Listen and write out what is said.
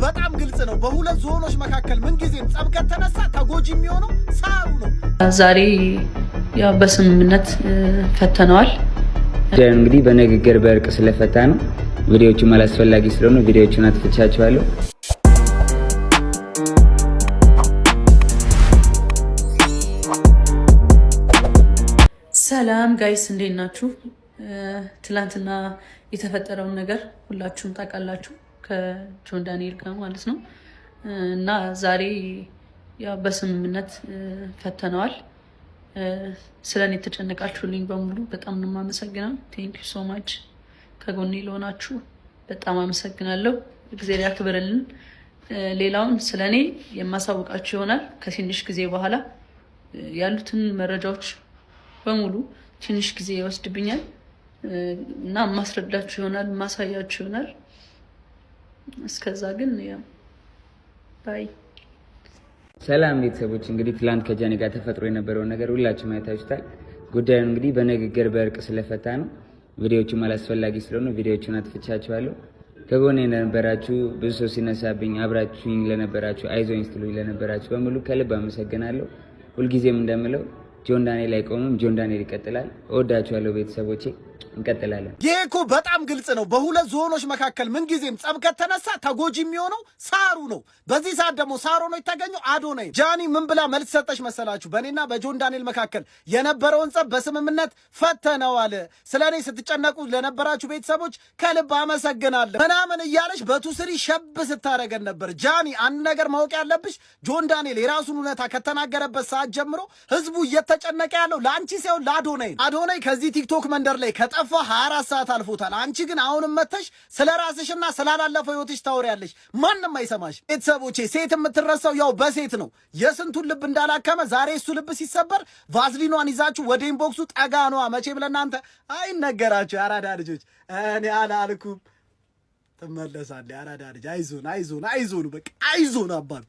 በጣም ግልጽ ነው። በሁለት ዞኖች መካከል ምን ጊዜም ጸብ ከተነሳ ተጎጂ የሚሆነው ሳሩ ነው። ዛሬ ያው በስምምነት ፈተነዋል። እንግዲህ በንግግር በእርቅ ስለፈታ ነው። ቪዲዮቹ አላስፈላጊ ስለሆነ ቪዲዮቹን አጥፍቻቸዋለሁ። ሰላም ጋይስ እንዴት ናችሁ? ትላንትና የተፈጠረውን ነገር ሁላችሁም ታውቃላችሁ ከጆን ዳንኤል ጋር ማለት ነው። እና ዛሬ ያው በስምምነት ፈተነዋል። ስለኔ የተጨነቃችሁልኝ በሙሉ በጣም ነው የማመሰግነው። ቴንክ ዩ ሶ ማች። ከጎኔ ለሆናችሁ በጣም አመሰግናለሁ። እግዚአብሔር ያክብርልን። ሌላውን ስለኔ የማሳውቃችሁ ይሆናል ከትንሽ ጊዜ በኋላ። ያሉትን መረጃዎች በሙሉ ትንሽ ጊዜ ይወስድብኛል እና ማስረዳችሁ ይሆናል፣ ማሳያችሁ ይሆናል። እስከዛ ግን ያው ባይ። ሰላም ቤተሰቦች፣ እንግዲህ ትላንት ከጃኒ ጋር ተፈጥሮ የነበረውን ነገር ሁላችሁም አይታችሁታል። ጉዳዩን እንግዲህ በንግግር በእርቅ ስለፈታ ነው። ቪዲዮቹ አላስፈላጊ ስለሆነ ቪዲዮቹን አጥፍቻቸዋለሁ። ከጎኔ ለነበራችሁ፣ ብዙ ሰው ሲነሳብኝ አብራችሁኝ ለነበራችሁ፣ አይዞኝ ስትሉኝ ለነበራችሁ በሙሉ ከልብ አመሰግናለሁ። ሁልጊዜም እንደምለው ጆን ዳንኤል አይቆምም፣ ጆን ዳንኤል ይቀጥላል። እወዳችኋለሁ ቤተሰቦቼ፣ እንቀጥላለን። ይሄ እኮ በጣም ግልጽ ነው። በሁለት ዞኖች መካከል ምን ጊዜም ጸብ ከተነሳ ተጎጂ የሚሆነው ሳሩ ነው። በዚህ ሰዓት ደግሞ ሳሩ ነው የተገኘው አዶናይ። ጃኒ ምን ብላ መልስ ሰጠች መሰላችሁ? በእኔና በጆን ዳንኤል መካከል የነበረውን ጸብ በስምምነት ፈተነዋል። ስለ እኔ ስትጨነቁ ለነበራችሁ ቤተሰቦች ከልብ አመሰግናለሁ ምናምን እያለች በቱስሪ ሸብ ስታደረገን ነበር። ጃኒ አንድ ነገር ማወቅ ያለብሽ፣ ጆን ዳንኤል የራሱን እውነታ ከተናገረበት ሰዓት ጀምሮ ህዝቡ እየተጨነቀ ያለው ለአንቺ ሳይሆን ለአዶናይ። አዶናይ ከዚህ ቲክቶክ መንደር ላይ ከጠፋ 24 ሰዓት አልፎታል። አንቺ ግን አሁንም መተሽ ስለ ራስሽና ስላላለፈው ህይወትሽ ታወሪያለሽ። ማንም አይሰማሽ። ቤተሰቦቼ ሴት የምትረሳው ያው በሴት ነው። የስንቱን ልብ እንዳላከመ ዛሬ እሱ ልብ ሲሰበር ቫዝሊኗን ይዛችሁ ወደ ኢንቦክሱ ጠጋኗ። መቼም ለእናንተ አይነገራችሁ የአራዳ ልጆች። እኔ አላልኩም ትመለሳለህ። የአራዳ ልጅ አይዞን አይዞን አይዞን፣ በቃ አይዞን አባቢ